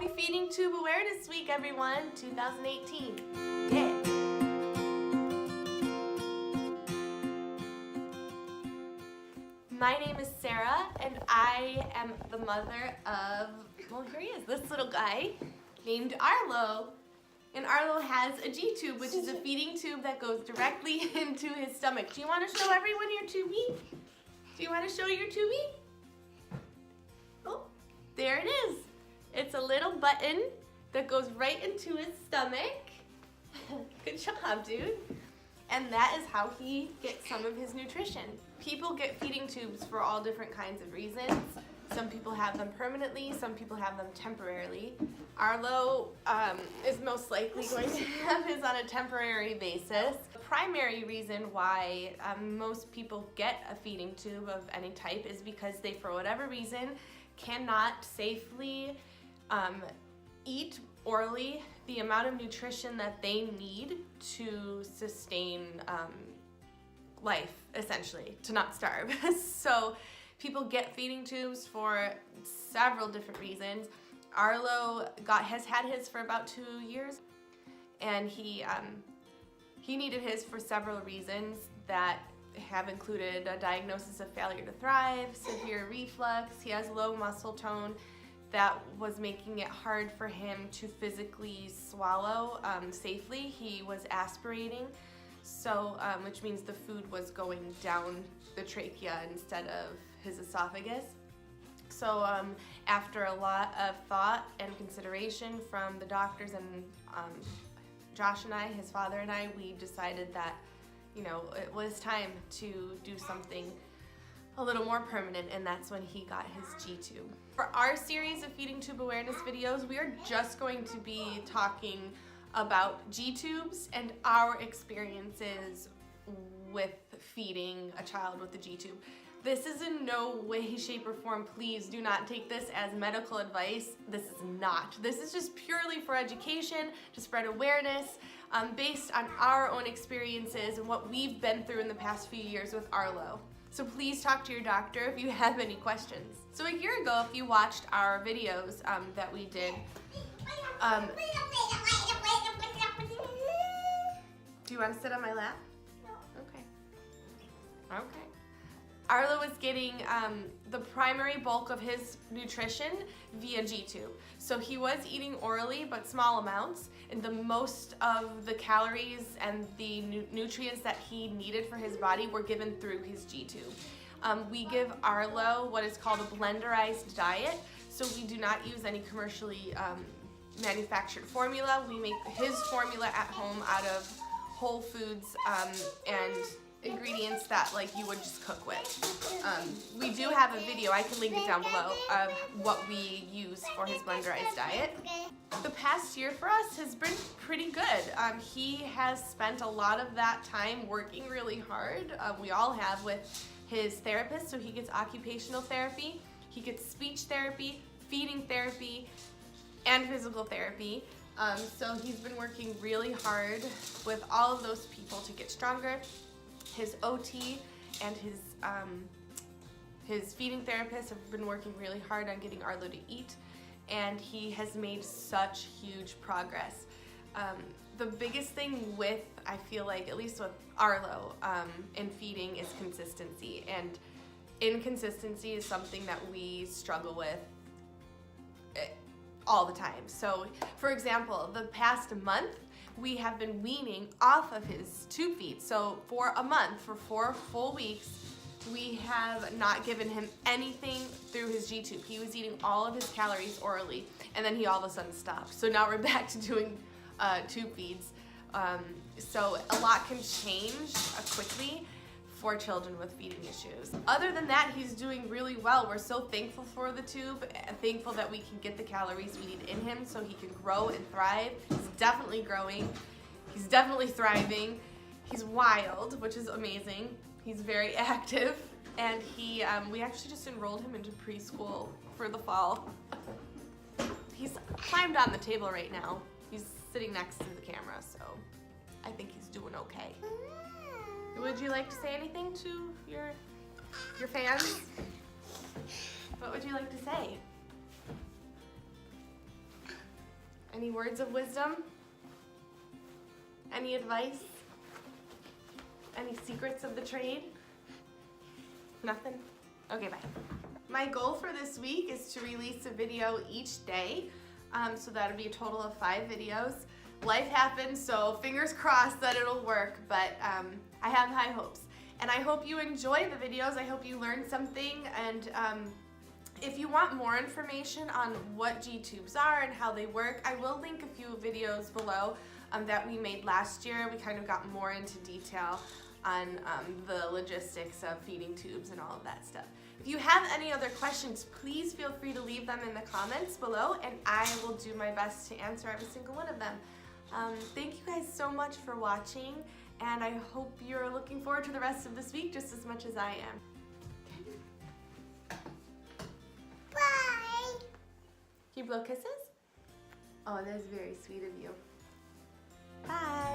Happy Feeding Tube Awareness Week, everyone, 2018. Yeah. My name is Sarah, and I am the mother of, well, here he is, this little guy named Arlo. And Arlo has a G-tube, which is a feeding tube that goes directly into his stomach. Do you want to show everyone your tubie? Do you want to show your tubie? Oh, there it is. It's a little button that goes right into his stomach. Good job, dude. And that is how he gets some of his nutrition. People get feeding tubes for all different kinds of reasons. Some people have them permanently, some people have them temporarily. Arlo is most likely going to have his on a temporary basis. The primary reason why most people get a feeding tube of any type is because they, for whatever reason, cannot safely eat orally the amount of nutrition that they need to sustain life, essentially, to not starve. So people get feeding tubes for several different reasons. Arlo has had his for about 2 years, and he needed his for several reasons that have included a diagnosis of failure to thrive, severe reflux. He has low muscle tone that was making it hard for him to physically swallow safely. He was aspirating, so which means the food was going down the trachea instead of his esophagus. So after a lot of thought and consideration from the doctors and Josh and I, his father and I, we decided that, you know, it was time to do something a little more permanent, and that's when he got his G-tube. For our series of feeding tube awareness videos, we are just going to be talking about G-tubes and our experiences with feeding a child with a G-tube. This is in no way, shape, or form, please do not take this as medical advice. This is not. This is just purely for education, to spread awareness, based on our own experiences and what we've been through in the past few years with Arlo. So please talk to your doctor if you have any questions. So a year ago, if you watched our videos that we did, do you want to sit on my lap? No. Okay. Okay. Arlo was getting the primary bulk of his nutrition via G-tube. So he was eating orally, but small amounts, and the most of the calories and the nutrients that he needed for his body were given through his G-tube. We give Arlo what is called a blenderized diet, so we do not use any commercially manufactured formula. We make his formula at home out of whole foods and ingredients that like you would just cook with. We do have a video, I can link it down below, of what we use for his blenderized diet. The past year for us has been pretty good. He has spent a lot of that time working really hard. We all have with his therapist, so he gets occupational therapy, he gets speech therapy, feeding therapy, and physical therapy. So he's been working really hard with all of those people to get stronger. His OT and his feeding therapist have been working really hard on getting Arlo to eat, and he has made such huge progress. The biggest thing with, I feel like, at least with Arlo in feeding, is consistency, and inconsistency is something that we struggle with all the time. So, for example, the past month, we have been weaning off of his tube feed. So for a month, for 4 full weeks, we have not given him anything through his G-tube. He was eating all of his calories orally, and then he all of a sudden stopped. So now we're back to doing tube feeds. So a lot can change quickly for children with feeding issues. Other than that, he's doing really well. We're so thankful for the tube and thankful that we can get the calories we need in him so he can grow and thrive. He's definitely growing. He's definitely thriving. He's wild, which is amazing. He's very active, and we actually just enrolled him into preschool for the fall. He's climbed on the table right now. He's sitting next to the camera, so I think he's doing okay. Would you like to say anything to your fans? What would you like to say? Any words of wisdom? Any advice? Any secrets of the trade? Nothing? Okay, bye. My goal for this week is to release a video each day. So that'll be a total of 5 videos. Life happens, so fingers crossed that it'll work, but I have high hopes. And I hope you enjoy the videos. I hope you learned something, and if you want more information on what G-tubes are and how they work, I will link a few videos below that we made last year. We kind of got more into detail on the logistics of feeding tubes and all of that stuff. If you have any other questions, please feel free to leave them in the comments below, and I will do my best to answer every single one of them. Thank you guys so much for watching, and I hope you're looking forward to the rest of this week just as much as I am. Bye. Can you blow kisses? Oh, that is very sweet of you. Bye.